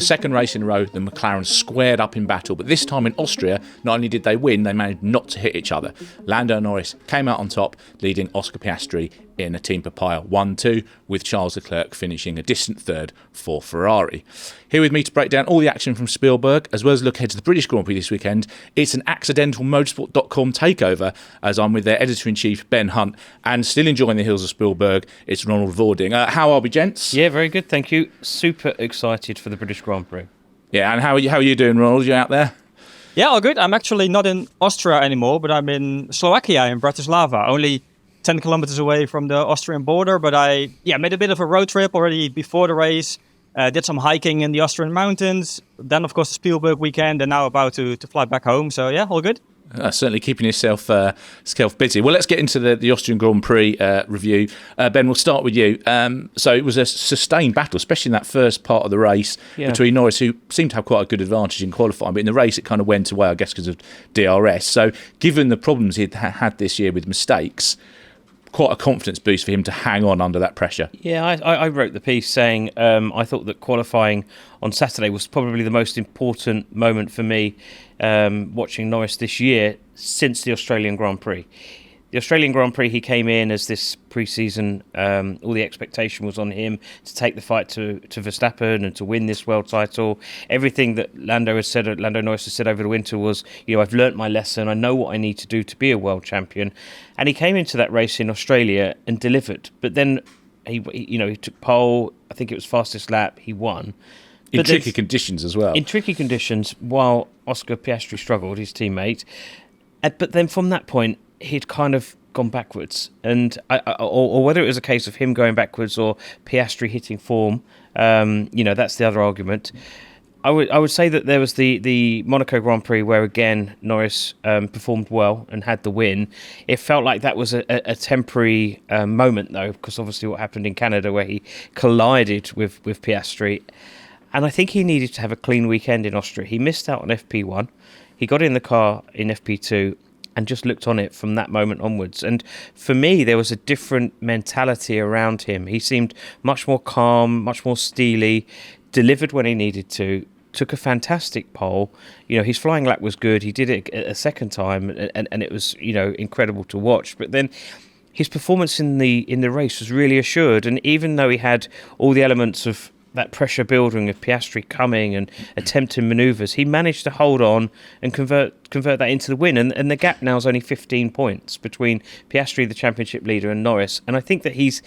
second race in a row, the McLaren squared up in battle, but this time in Austria, not only did they win, they managed not to hit each other. Lando and Norris came out on top, leading Oscar Piastri in a team papaya 1-2, with Charles Leclerc finishing a distant third for Ferrari. Here with me to break down all the action from Spielberg, as well as look ahead to the British Grand Prix this weekend, it's an accidental motorsport.com takeover, as I'm with their editor-in-chief, Ben Hunt, and still enjoying the hills of Spielberg, it's Ronald Vording. How are we, gents? Yeah, very good, thank you. Super excited for the British Grand Prix. Yeah, and how are you doing, Ronald? You out there? Yeah, all good. I'm actually not in Austria anymore, but I'm in Slovakia, in Bratislava, only 10 kilometers away from the Austrian border. But I made a bit of a road trip already before the race, did some hiking in the Austrian mountains, then of course the Spielberg weekend, and now about to fly back home. So yeah, all good. Certainly keeping yourself busy. Well, let's get into the Austrian Grand Prix review. Ben, we'll start with you. So it was a sustained battle, especially in that first part of the race between Norris, who seemed to have quite a good advantage in qualifying, but in the race it kind of went away, I guess, because of DRS. So given the problems he'd had this year with mistakes, quite a confidence boost for him to hang on under that pressure. Yeah, I wrote the piece saying I thought that qualifying on Saturday was probably the most important moment for me watching Norris this year since the Australian Grand Prix. The Australian Grand Prix, he came in as this pre-season, all the expectation was on him to take the fight to Verstappen and to win this world title. Everything that Lando Norris has said over the winter was, I've learnt my lesson, I know what I need to do to be a world champion. And he came into that race in Australia and delivered. But then he took pole, I think it was fastest lap, he won. In tricky conditions as well. In tricky conditions, while Oscar Piastri struggled, his teammate. But then from that point, he'd kind of gone backwards, and or whether it was a case of him going backwards or Piastri hitting form, that's the other argument. I would say that there was the Monaco Grand Prix where again Norris performed well and had the win. It felt like that was a temporary moment though, because obviously what happened in Canada where he collided with Piastri, and I think he needed to have a clean weekend in Austria. He missed out on FP1. He got in the car in FP2 and just looked on it from that moment onwards. And for me, there was a different mentality around him. He seemed much more calm, much more steely, delivered when he needed to, took a fantastic pole. His flying lap was good. He did it a second time, and it was, incredible to watch. But then his performance in the race was really assured. And even though he had all the elements of that pressure building of Piastri coming and attempting manoeuvres, he managed to hold on and convert that into the win. And the gap now is only 15 points between Piastri, the championship leader, and Norris. And I think that he's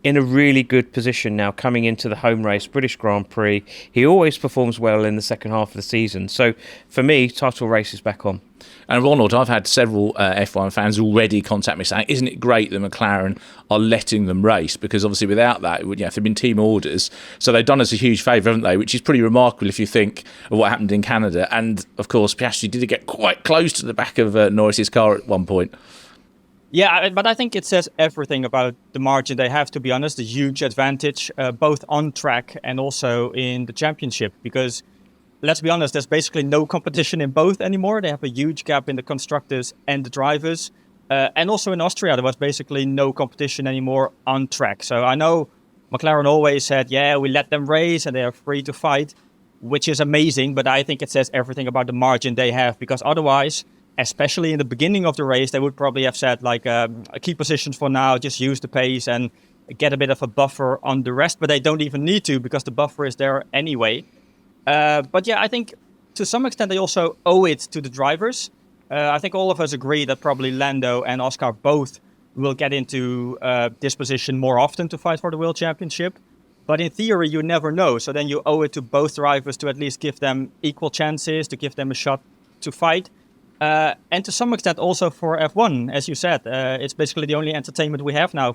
in a really good position now coming into the home race, British Grand Prix. He always performs well in the second half of the season. So for me, title race is back on. And Ronald, I've had several F1 fans already contact me saying, isn't it great that McLaren are letting them race? Because obviously without that, if there'd been team orders. So they've done us a huge favour, haven't they? Which is pretty remarkable if you think of what happened in Canada. And of course, Piastri did get quite close to the back of Norris's car at one point. Yeah, but I think it says everything about the margin they have, to be honest. A huge advantage, both on track and also in the championship. Because let's be honest, there's basically no competition in both anymore. They have a huge gap in the constructors and the drivers. And also in Austria, there was basically no competition anymore on track. So I know McLaren always said, we let them race and they are free to fight, which is amazing. But I think it says everything about the margin they have, because otherwise, especially in the beginning of the race, they would probably have said keep positions for now, just use the pace and get a bit of a buffer on the rest. But they don't even need to, because the buffer is there anyway. But I think to some extent they also owe it to the drivers. I think all of us agree that probably Lando and Oscar both will get into this position more often to fight for the World Championship. But in theory, you never know. So then you owe it to both drivers to at least give them equal chances, to give them a shot to fight. And to some extent also for F1, as you said. It's basically the only entertainment we have now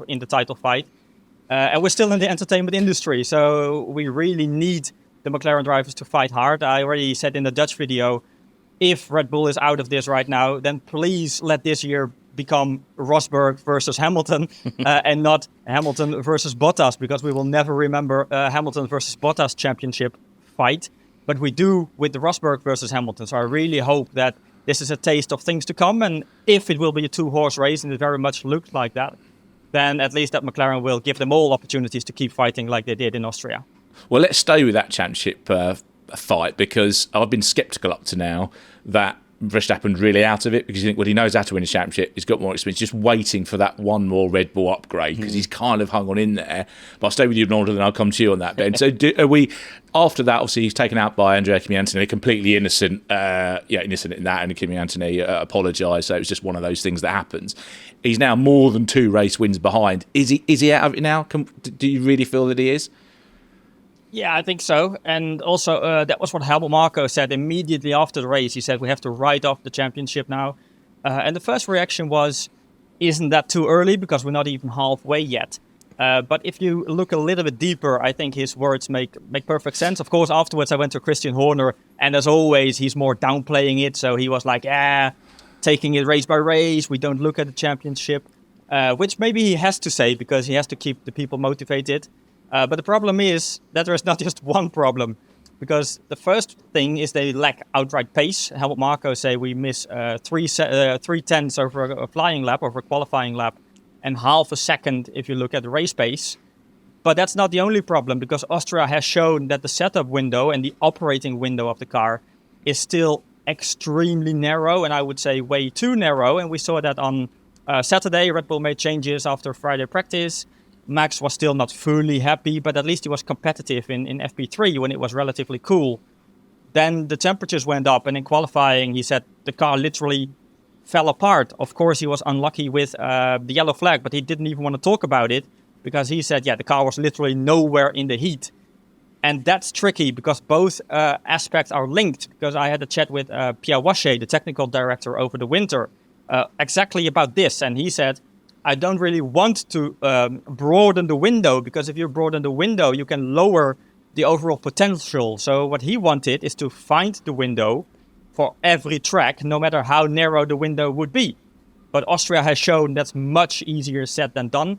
in the title fight. And we're still in the entertainment industry. So we really need the McLaren drivers to fight hard. I already said in the Dutch video, if Red Bull is out of this right now, then please let this year become Rosberg versus Hamilton and not Hamilton versus Bottas, because we will never remember Hamilton versus Bottas championship fight. But we do with the Rosberg versus Hamilton. So I really hope that this is a taste of things to come. And if it will be a two-horse race, and it very much looks like that, then at least that McLaren will give them all opportunities to keep fighting like they did in Austria. Well, let's stay with that championship fight, because I've been sceptical up to now that Verstappen's really out of it, because you think, well, he knows how to win a championship, he's got more experience, just waiting for that one more Red Bull upgrade, because he's kind of hung on in there. But I'll stay with you, Ronald, and I'll come to you on that, Ben. So are we, after that, obviously he's taken out by Andrea Kimi Antonelli, completely innocent, innocent in that, and Kimi Antonelli apologised, so it was just one of those things that happens. He's now more than 2 race wins behind. Is he out of it now? Do you really feel that he is? Yeah, I think so. And also, that was what Helmut Marko said immediately after the race. He said, we have to write off the championship now. And the first reaction was, isn't that too early? Because we're not even halfway yet. But if you look a little bit deeper, I think his words make perfect sense. Of course, afterwards, I went to Christian Horner. And as always, he's more downplaying it. So he was like, taking it race by race. We don't look at the championship. Which maybe he has to say, because he has to keep the people motivated. But the problem is that there is not just one problem, because the first thing is they lack outright pace. Helmut Marko say we miss 3/10 over a flying lap, over a qualifying lap, and half a second if you look at the race pace. But that's not the only problem, because Austria has shown that the setup window and the operating window of the car is still extremely narrow, and I would say way too narrow. And we saw that on Saturday. Red Bull made changes after Friday practice. Max was still not fully happy, but at least he was competitive in FP3 when it was relatively cool. Then the temperatures went up, and in qualifying, he said the car literally fell apart. Of course, he was unlucky with the yellow flag, but he didn't even want to talk about it, because he said, the car was literally nowhere in the heat. And that's tricky, because both aspects are linked, because I had a chat with Pierre Wache, the technical director, over the winter, exactly about this. And he said, I don't really want to broaden the window, because if you broaden the window, you can lower the overall potential. So what he wanted is to find the window for every track, no matter how narrow the window would be. But Austria has shown that's much easier said than done.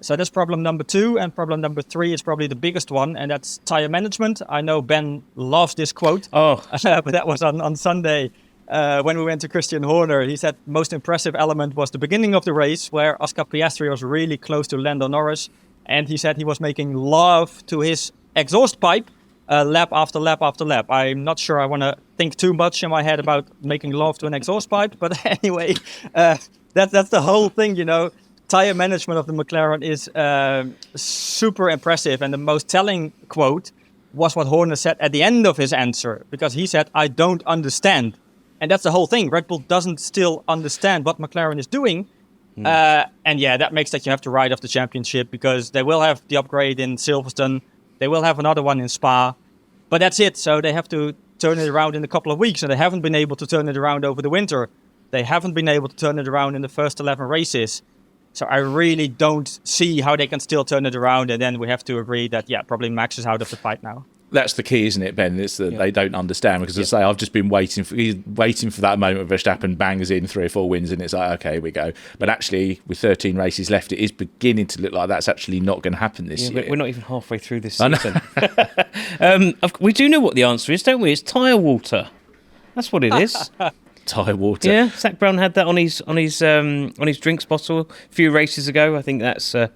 So that's problem number 2. And problem number 3 is probably the biggest one, and that's tire management. I know Ben loves this quote, but that was on Sunday. When we went to Christian Horner, he said most impressive element was the beginning of the race, where Oscar Piastri was really close to Lando Norris, and he said he was making love to his exhaust pipe lap after lap after lap. I'm not sure I want to think too much in my head about making love to an exhaust pipe, but anyway, that's the whole thing, Tire management of the McLaren is super impressive, and the most telling quote was what Horner said at the end of his answer, because he said, I don't understand. And that's the whole thing. Red Bull doesn't still understand what McLaren is doing. And that makes that you have to ride off the championship, because they will have the upgrade in Silverstone. They will have another one in Spa. But that's it. So they have to turn it around in a couple of weeks. And they haven't been able to turn it around over the winter. They haven't been able to turn it around in the first 11 races. So I really don't see how they can still turn it around. And then we have to agree that, probably Max is out of the fight now. That's the key, isn't it, Ben? It's that they don't understand, because as I say, I've just been waiting for that moment where Verstappen bangs in 3 or 4 wins, and it's like, okay, here we go. But actually, with 13 races left, it is beginning to look like that's actually not going to happen this year. We're not even halfway through this season. We do know what the answer is, don't we? It's tyre water. That's what it is. Tyre water. Yeah, Zach Brown had that on his drinks bottle a few races ago. I think that's an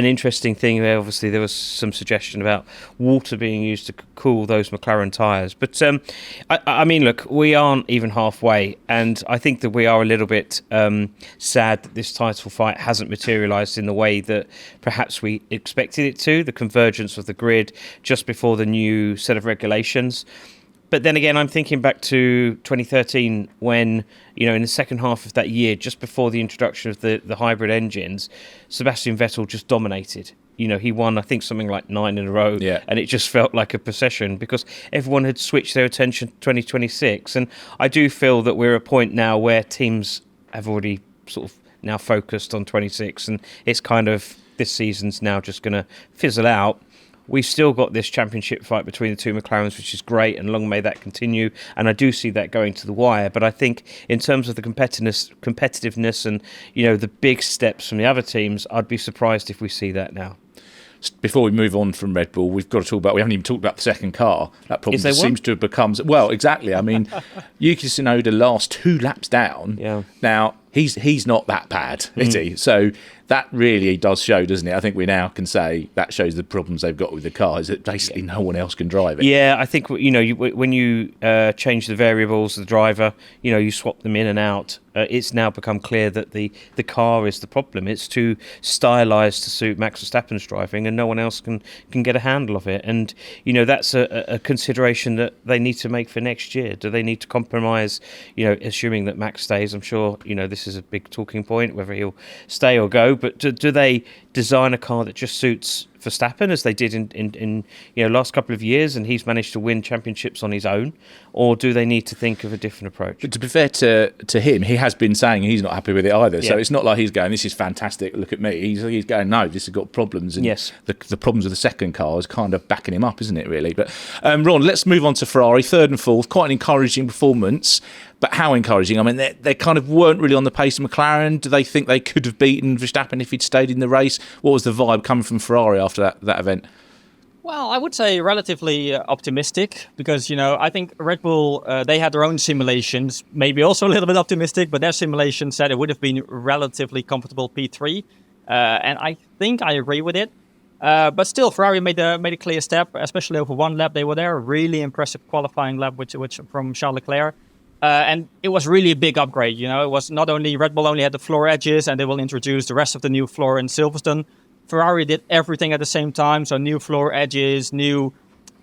interesting thing. Obviously, there was some suggestion about water being used to cool those McLaren tyres. But I mean, look, we aren't even halfway, and I think that we are a little bit sad that this title fight hasn't materialised in the way that perhaps we expected it to. The convergence of the grid just before the new set of regulations. But then again, I'm thinking back to 2013 when, in the second half of that year, just before the introduction of the hybrid engines, Sebastian Vettel just dominated. He won, I think, something like 9 in a row, and it just felt like a procession because everyone had switched their attention to 2026. And I do feel that we're at a point now where teams have already sort of now focused on 26, and it's kind of this season's now just going to fizzle out. We've still got this championship fight between the two McLarens, which is great, and long may that continue. And I do see that going to the wire. But I think in terms of the competitiveness and, the big steps from the other teams, I'd be surprised if we see that now. Before we move on from Red Bull, we've got to talk about, we haven't even talked about the second car. That problem seems to have become, well, exactly. I mean, Yuki Tsunoda last 2 laps down. Yeah. Now, he's not that bad, is he? So that really does show, doesn't it? I think we now can say that shows the problems they've got with the car, is that basically no one else can drive it. Yeah, I think, when you change the variables, the driver, you swap them in and out, it's now become clear that the car is the problem. It's too stylised to suit Max Verstappen's driving, and no one else can get a handle of it. And, that's a consideration that they need to make for next year. Do they need to compromise, assuming that Max stays? I'm sure, this is a big talking point, whether he'll stay or go. But do they design a car that just suits Verstappen, as they did in last couple of years, and he's managed to win championships on his own, or do they need to think of a different approach? But to be fair to him, he has been saying he's not happy with it either. So it's not like he's going, this is fantastic, look at me. He's going, no, this has got problems. And yes, the problems with the second car is kind of backing him up, isn't it, really? But Ron, let's move on to Ferrari, third and fourth. Quite an encouraging performance. But how encouraging? I mean, they kind of weren't really on the pace of McLaren. Do they think they could have beaten Verstappen if he'd stayed in the race? What was the vibe coming from Ferrari after that event? Well, I would say relatively optimistic, because, I think Red Bull, they had their own simulations, maybe also a little bit optimistic, but their simulation said it would have been relatively comfortable P3. And I think I agree with it. But still, Ferrari made a clear step, especially over one lap they were there. A really impressive qualifying lap which from Charles Leclerc. And it was really a big upgrade. It was not only Red Bull only had the floor edges, and they will introduce the rest of the new floor in Silverstone. Ferrari did everything at the same time. So new floor edges, new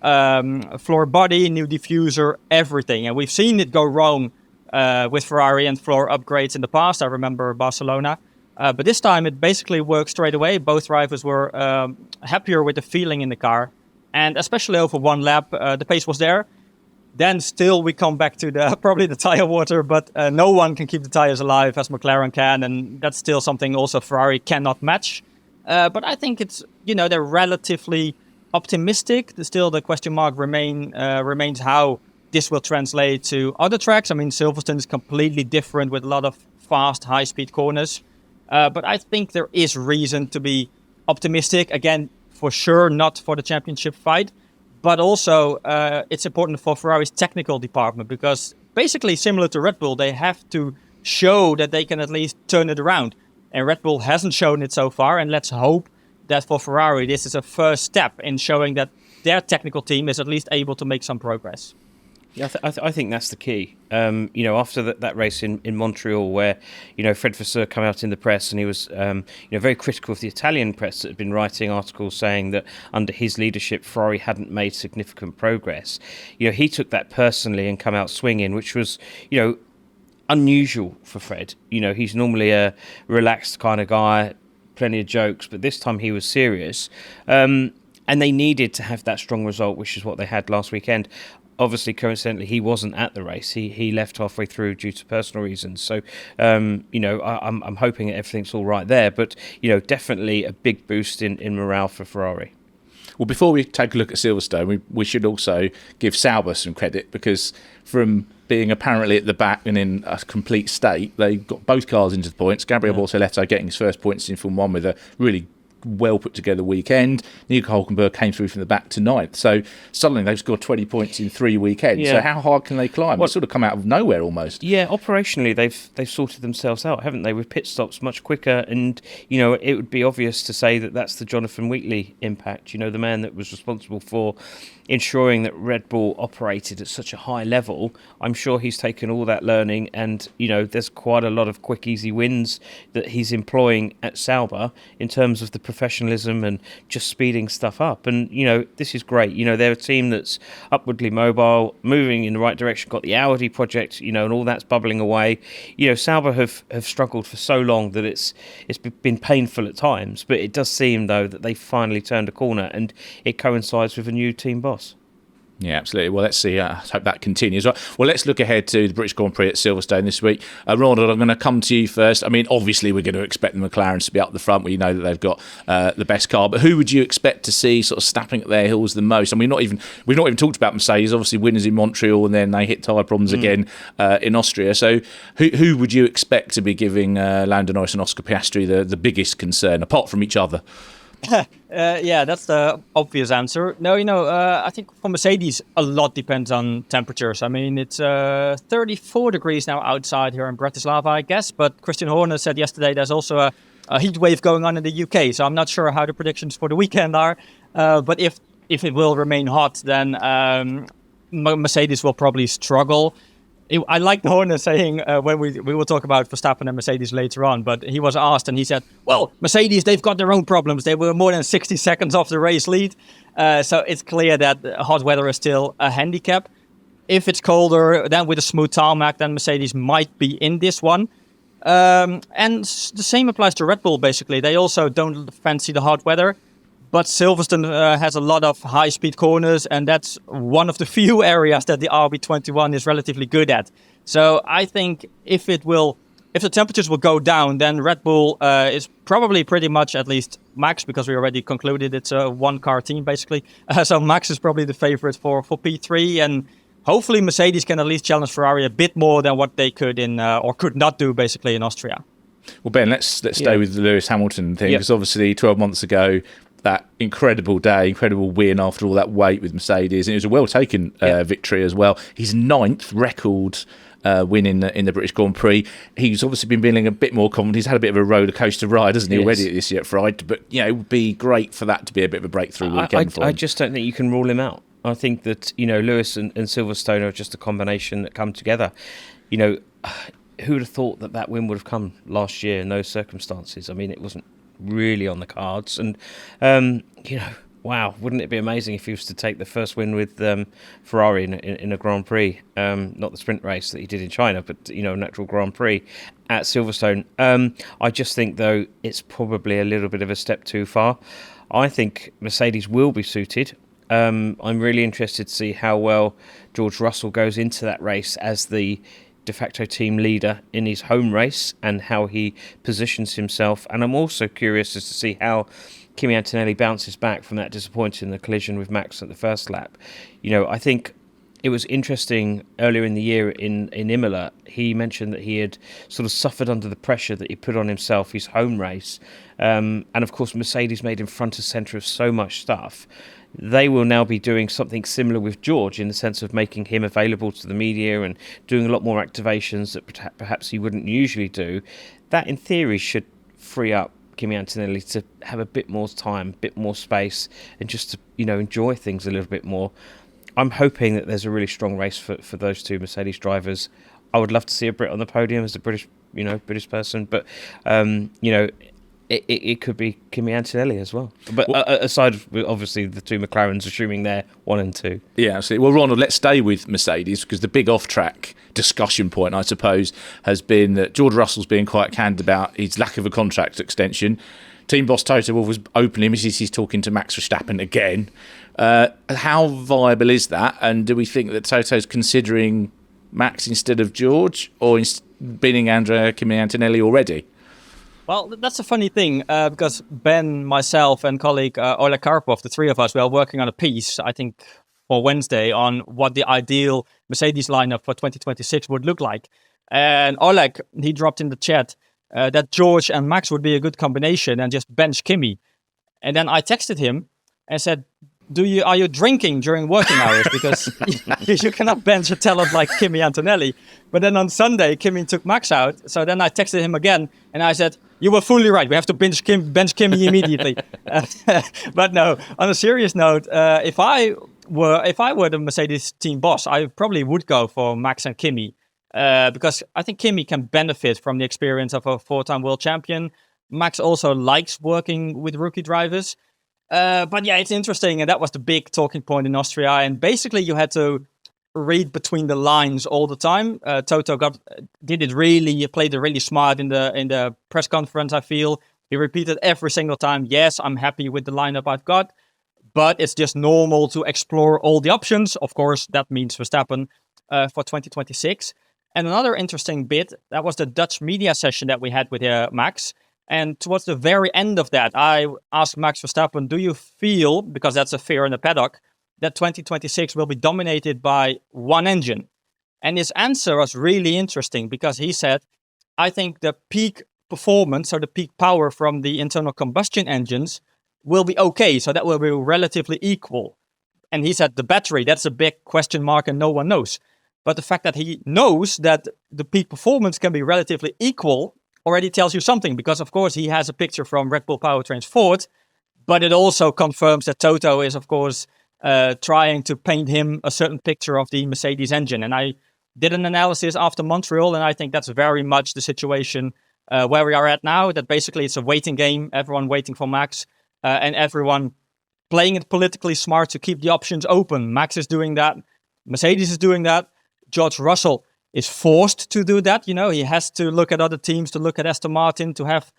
floor body, new diffuser, everything. And we've seen it go wrong with Ferrari and floor upgrades in the past. I remember Barcelona. But this time it basically worked straight away. Both drivers were happier with the feeling in the car. And especially over one lap, the pace was there. Then still we come back to probably the tire water, but no one can keep the tires alive as McLaren can, and that's still something also Ferrari cannot match. But I think it's, they're relatively optimistic. Still the question mark remains how this will translate to other tracks. I mean, Silverstone is completely different with a lot of fast, high-speed corners. But I think there is reason to be optimistic. Again, for sure, not for the championship fight. But also, it's important for Ferrari's technical department, because basically similar to Red Bull, they have to show that they can at least turn it around. And Red Bull hasn't shown it so far. And let's hope that for Ferrari, this is a first step in showing that their technical team is at least able to make some progress. Yeah, I think that's the key. After that race in Montreal, where Fred Vasseur came out in the press and he was very critical of the Italian press that had been writing articles saying that under his leadership Ferrari hadn't made significant progress. He took that personally and come out swinging, which was unusual for Fred. He's normally a relaxed kind of guy, plenty of jokes, but this time he was serious. And they needed to have that strong result, which is what they had last weekend. Obviously, coincidentally, he wasn't at the race. He left halfway through due to personal reasons. So, I'm hoping that everything's all right there. But, definitely a big boost in morale for Ferrari. Well, before we take a look at Silverstone, we should also give Sauber some credit, because from being apparently at the back and in a complete state, they got both cars into the points. Gabriel Bortoleto getting his first points in Formula 1 with a really well put together weekend. Nico Hülkenberg came through from the back to ninth. So suddenly they've scored 20 points in 3 weekends. Yeah. So how hard can they climb? It's sort of come out of nowhere almost. Yeah, operationally they've sorted themselves out, haven't they? With pit stops much quicker, and it would be obvious to say that that's the Jonathan Wheatley impact. The man that was responsible for ensuring that Red Bull operated at such a high level. I'm sure he's taken all that learning, and there's quite a lot of quick, easy wins that he's employing at Sauber in terms of the professionalism and just speeding stuff up. And this is great. They're a team that's upwardly mobile, moving in the right direction. Got the Audi project, and all that's bubbling away. Sauber have struggled for so long that it's been painful at times. But it does seem though that they finally turned a corner, and it coincides with a new team boss. Yeah, absolutely. Well, let's see. I hope that continues. Well, let's look ahead to the British Grand Prix at Silverstone this week. Ronald, I'm going to come to you first. I mean, obviously, we're going to expect the McLarens to be up the front. We know that they've got the best car. But who would you expect to see sort of snapping at their heels the most? I mean, we've not even talked about Mercedes. Obviously, winners in Montreal, and then they hit tyre problems again in Austria. So who would you expect to be giving Lando Norris and Oscar Piastri the biggest concern, apart from each other? Yeah, that's the obvious answer. No, I think for Mercedes, a lot depends on temperatures. I mean, it's 34 degrees now outside here in Bratislava, I guess. But Christian Horner said yesterday there's also a heat wave going on in the UK. So I'm not sure how the predictions for the weekend are. But if it will remain hot, then Mercedes will probably struggle. I like Horner saying when we will talk about Verstappen and Mercedes later on, but he was asked and he said, well, Mercedes, they've got their own problems. They were more than 60 seconds off the race lead. So it's clear that hot weather is still a handicap. If it's colder, then with a smooth tarmac, then Mercedes might be in this one. And the same applies to Red Bull, basically. They also don't fancy the hot weather. But Silverstone has a lot of high-speed corners, and that's one of the few areas that the RB21 is relatively good at. So I think if the temperatures will go down, then Red Bull is probably pretty much at least Max, because we already concluded it's a one-car team, basically. So Max is probably the favorite for P3, and hopefully Mercedes can at least challenge Ferrari a bit more than what they could or could not do, basically, in Austria. Well, Ben, let's stay with the Lewis Hamilton thing, because obviously 12 months ago, that incredible day, incredible win after all that wait with Mercedes, and it was a well-taken victory as well. His 9th record win in the British Grand Prix. He's obviously been feeling a bit more confident. He's had a bit of a roller coaster ride, hasn't he, already this year at Friday? But it would be great for that to be a bit of a breakthrough weekend for him. I just don't think you can rule him out. I think that Lewis and Silverstone are just a combination that come together. Who would have thought that win would have come last year in those circumstances? I mean, it wasn't really on the cards, and wow, wouldn't it be amazing if he was to take the first win with Ferrari in a Grand Prix, not the sprint race that he did in China, but an actual Grand Prix at Silverstone. I just think, though, it's probably a little bit of a step too far. I think Mercedes will be suited. I'm really interested to see how well George Russell goes into that race as the de facto team leader in his home race, and how he positions himself. And I'm also curious as to see how Kimi Antonelli bounces back from that disappointing collision with Max at the first lap. I think it was interesting earlier in the year in Imola, he mentioned that he had sort of suffered under the pressure that he put on himself, his home race. And of course, Mercedes made him front and centre of so much stuff. They will now be doing something similar with George, in the sense of making him available to the media and doing a lot more activations that perhaps he wouldn't usually do. That, in theory, should free up Kimi Antonelli to have a bit more time, a bit more space, and just to enjoy things a little bit more. I'm hoping that there's a really strong race for those two Mercedes drivers. I would love to see a Brit on the podium as a British person, but It could be Kimi Antonelli as well. But aside, obviously, the two McLarens, assuming they're 1 and 2. Yeah, absolutely. Well, Ronald, let's stay with Mercedes, because the big off-track discussion point, I suppose, has been that George Russell's being quite candid about his lack of a contract extension. Team boss Toto Wolff was openly admitted he's talking to Max Verstappen again. How viable is that? And do we think that Toto's considering Max instead of George, or bidding Kimi Antonelli already? Well, that's a funny thing, because Ben, myself, and colleague Oleg Karpov, the three of us, we are working on a piece, I think, for Wednesday, on what the ideal Mercedes lineup for 2026 would look like. And Oleg, he dropped in the chat that George and Max would be a good combination, and just bench Kimi. And then I texted him and said, are you drinking during working hours? Because you cannot bench a talent like Kimi Antonelli. But then on Sunday, Kimi took Max out. So then I texted him again, and I said, you were fully right. We have to bench Kimi immediately. But no, on a serious note, if I were the Mercedes team boss, I probably would go for Max and Kimi, because I think Kimi can benefit from the experience of a 4-time world champion. Max also likes working with rookie drivers. But yeah, it's interesting, and that was the big talking point in Austria. And basically, you had to read between the lines all the time. Toto played it really smart in the press conference. I feel he repeated every single time, "Yes, I'm happy with the lineup I've got, but it's just normal to explore all the options." Of course, that means Verstappen for 2026. And another interesting bit, that was the Dutch media session that we had with Max. And towards the very end of that, I asked Max Verstappen, do you feel, because that's a fear in the paddock, that 2026 will be dominated by one engine? And his answer was really interesting, because he said, I think the peak performance, or the peak power from the internal combustion engines, will be okay. So that will be relatively equal. And he said the battery, that's a big question mark and no one knows. But the fact that he knows that the peak performance can be relatively equal already tells you something, because of course he has a picture from Red Bull Powertrain's Ford, but it also confirms that Toto is of course trying to paint him a certain picture of the Mercedes engine. And I did an analysis after Montreal, and I think that's very much the situation where we are at now, that basically it's a waiting game, everyone waiting for Max, and everyone playing it politically smart to keep the options open. Max is doing that, Mercedes is doing that, George Russell is forced to do that. You know, he has to look at other teams, to look at Aston Martin, to have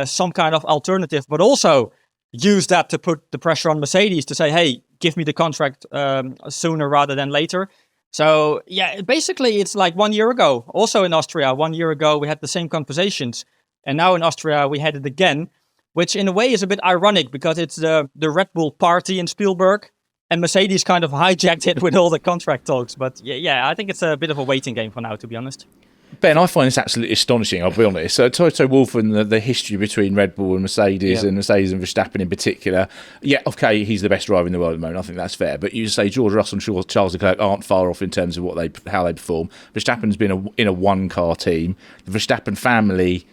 some kind of alternative, but also use that to put the pressure on Mercedes to say, hey, give me the contract sooner rather than later. So, yeah, basically it's like 1 year ago. Also in Austria, 1 year ago, we had the same conversations. And now in Austria, we had it again, which in a way is a bit ironic because it's the Red Bull party in Spielberg. And Mercedes kind of hijacked it with all the contract talks. But yeah, I think it's a bit of a waiting game for now, to be honest. Ben, I find this absolutely astonishing, I'll be honest. So Toto Wolff and the history between Red Bull and Mercedes, and Mercedes and Verstappen in particular, yeah, okay, he's the best driver in the world at the moment, I think that's fair. But you say George Russell and Charles Leclerc aren't far off in terms of how they perform. Verstappen's been in a one-car team. The Verstappen family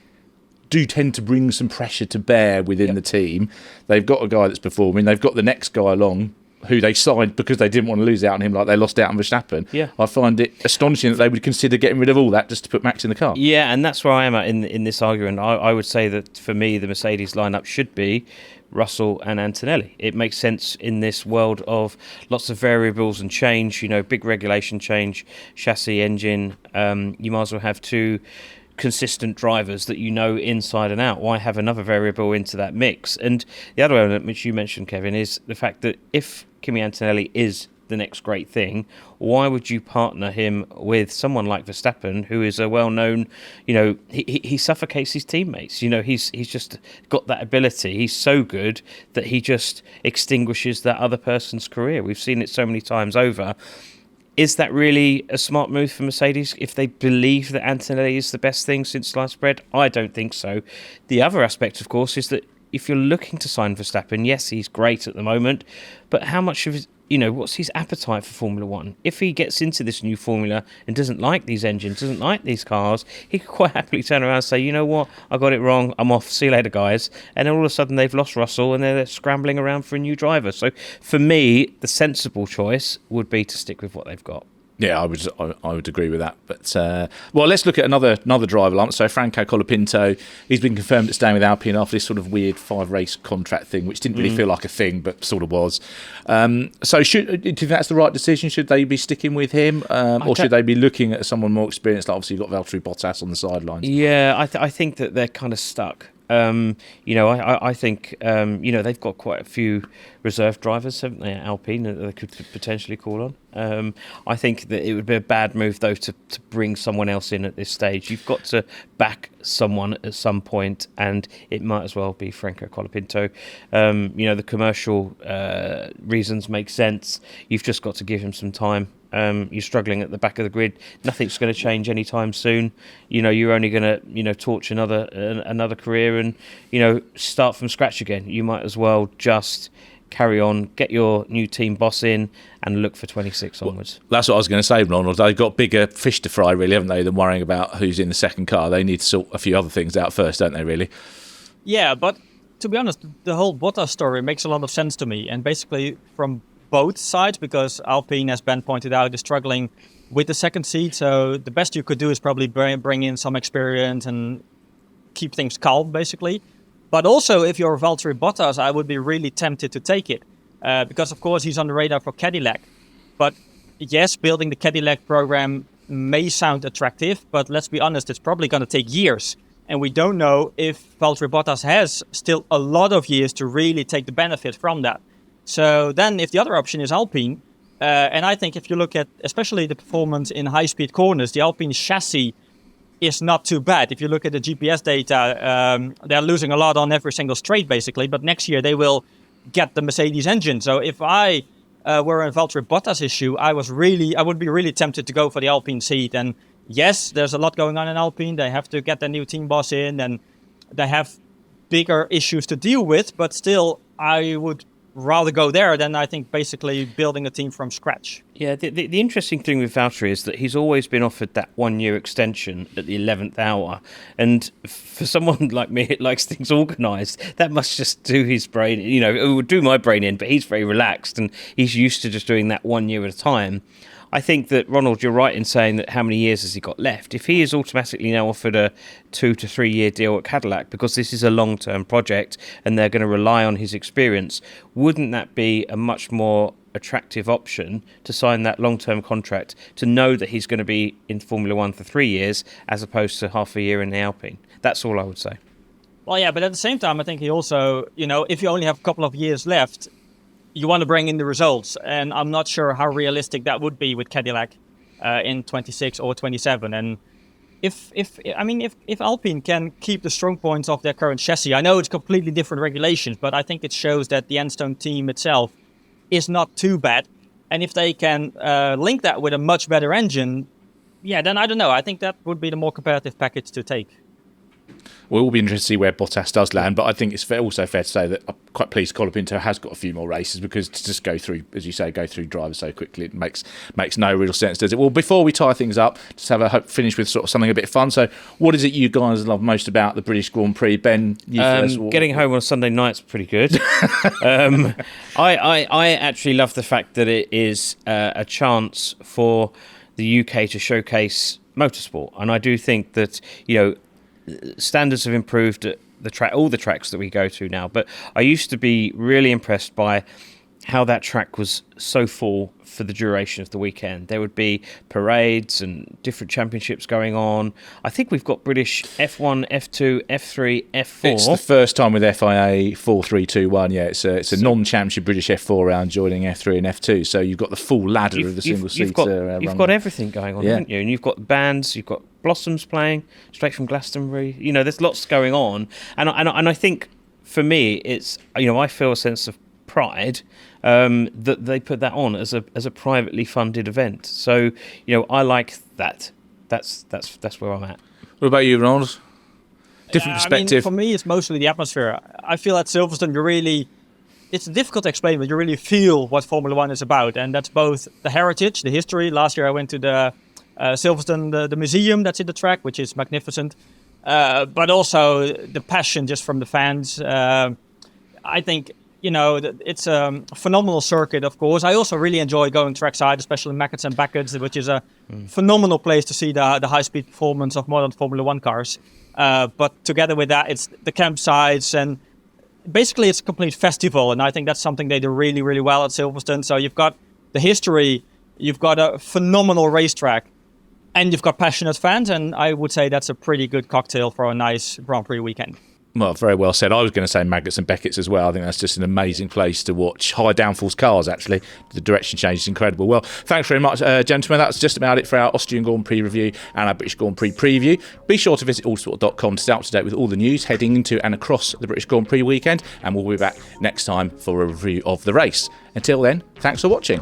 do tend to bring some pressure to bear within the team. They've got a guy that's performing. They've got the next guy along, who they signed because they didn't want to lose out on him like they lost out on Verstappen. Yeah. I find it astonishing that they would consider getting rid of all that just to put Max in the car. Yeah, and that's where I am at in this argument. I would say that for me, the Mercedes lineup should be Russell and Antonelli. It makes sense in this world of lots of variables and change, big regulation change, chassis, engine. You might as well have two consistent drivers that inside and out. Why have another variable into that mix? And the other element which you mentioned, Kevin, is the fact that if Kimi Antonelli is the next great thing, why would you partner him with someone like Verstappen, who is a well-known, he suffocates his teammates. He's just got that ability. He's so good that he just extinguishes that other person's career. We've seen it so many times over. Is that really a smart move for Mercedes if they believe that Antonelli is the best thing since sliced bread? I don't think so. The other aspect, of course, is that if you're looking to sign Verstappen, yes, he's great at the moment, but how much of his, what's his appetite for Formula One? If he gets into this new formula and doesn't like these engines, doesn't like these cars, he could quite happily turn around and say, you know what, I got it wrong, I'm off, see you later, guys. And then all of a sudden they've lost Russell and they're scrambling around for a new driver. So for me, the sensible choice would be to stick with what they've got. Yeah, I would agree with that. But let's look at another driver lineup. So Franco Colapinto, he's been confirmed at staying with Alpine after this sort of weird 5-race contract thing, which didn't really feel like a thing, but sort of was. So do you think that's the right decision? Should they be sticking with him, or should they be looking at someone more experienced? Like obviously you've got Valtteri Bottas on the sidelines. Yeah, I think that they're kind of stuck. I think they've got quite a few reserve drivers, haven't they, at Alpine, that they could potentially call on. I think that it would be a bad move, though, to bring someone else in at this stage. You've got to back someone at some point, and it might as well be Franco Colapinto. The commercial reasons make sense. You've just got to give him some time. You're struggling at the back of the grid. Nothing's going to change anytime soon. You're only going to torch another career and start from scratch again. You might as well just carry on, get your new team boss in, and look for 26 onwards. That's what I was going to say, Ronald. They've got bigger fish to fry, really, haven't they, than worrying about who's in the second car. They need to sort a few other things out first, don't they, really? Yeah, but to be honest, the whole Bottas story makes a lot of sense to me. And basically from both sides, because Alpine, as Ben pointed out, is struggling with the second seat. So the best you could do is probably bring in some experience and keep things calm, basically. But also, if you're Valtteri Bottas, I would be really tempted to take it. Because, of course, he's on the radar for Cadillac. But yes, building the Cadillac program may sound attractive, but let's be honest, it's probably going to take years. And we don't know if Valtteri Bottas has still a lot of years to really take the benefit from that. So then if the other option is Alpine, and I think if you look at especially the performance in high-speed corners, the Alpine chassis is not too bad. If you look at the GPS data, they're losing a lot on every single straight, basically. But next year they will get the Mercedes engine. So if I were in Valtteri Bottas' issue, I would be really tempted to go for the Alpine seat. And yes, there's a lot going on in Alpine. They have to get their new team boss in, and they have bigger issues to deal with. But still, I would rather go there than, I think, basically building a team from scratch. Yeah, the interesting thing with Valtteri is that he's always been offered that 1 year extension at the 11th hour. And for someone like me that likes things organised, that must just do his brain, it would do my brain in, but he's very relaxed and he's used to just doing that 1 year at a time. I think that, Ronald, you're right in saying that how many years has he got left? If he is automatically now offered a 2 to 3 year deal at Cadillac, because this is a long-term project and they're going to rely on his experience, wouldn't that be a much more attractive option to sign that long-term contract, to know that he's going to be in Formula One for 3 years as opposed to half a year in the Alpine? That's all I would say. Well, yeah, but at the same time, I think he also, if you only have a couple of years left, you want to bring in the results, and I'm not sure how realistic that would be with Cadillac in 26 or 27. And if Alpine can keep the strong points of their current chassis, I know it's completely different regulations, but I think it shows that the Enstone team itself is not too bad. And if they can link that with a much better engine, then I don't know. I think that would be the more competitive package to take. We'll all be interested to see where Bottas does land, but I think it's also fair to say that I'm quite pleased Colapinto has got a few more races, because to just go through, as you say, drivers so quickly, it makes no real sense, does it? Well, before we tie things up, just have a finish with sort of something a bit fun. So what is it you guys love most about the British Grand Prix? Ben, you first. Getting home on a Sunday night's pretty good. I actually love the fact that it is a chance for the UK to showcase motorsport, and I do think that, standards have improved at all the tracks that we go to now, but I used to be really impressed by how that track was so full for the duration of the weekend. There would be parades and different championships going on. I think we've got British F1, F2, F3, F4. It's the first time with FIA 4-3-2-1. Yeah, it's a non-championship British F4 round joining F3 and F2. So you've got the full ladder of the single seats. You've got everything going on, haven't you? And you've got bands, you've got Blossoms playing straight from Glastonbury. There's lots going on, and I think for me, it's I feel a sense of pride that they put that on as a privately funded event. So I like that. That's where I'm at. What about you, Ronald? Different perspective. For me, it's mostly the atmosphere. I feel at Silverstone, it's difficult to explain, but you really feel what Formula One is about, and that's both the heritage, the history. Last year I went to the Silverstone, the museum that's in the track, which is magnificent, but also the passion just from the fans. I think, it's a phenomenal circuit, of course. I also really enjoy going trackside, especially Mackett's and Beckett's, which is a phenomenal place to see the high-speed performance of modern Formula One cars. But together with that, it's the campsites, and basically it's a complete festival, and I think that's something they do really, really well at Silverstone. So you've got the history, you've got a phenomenal racetrack, and you've got passionate fans, and I would say that's a pretty good cocktail for a nice Grand Prix weekend. Well, very well said. I was going to say Maggots and Beckett's as well. I think that's just an amazing place to watch high downforce cars, actually. The direction change is incredible. Well, thanks very much, gentlemen. That's just about it for our Austrian Grand Prix review and our British Grand Prix preview. Be sure to visit autosport.com to stay up to date with all the news heading into and across the British Grand Prix weekend, and we'll be back next time for a review of the race. Until then, thanks for watching.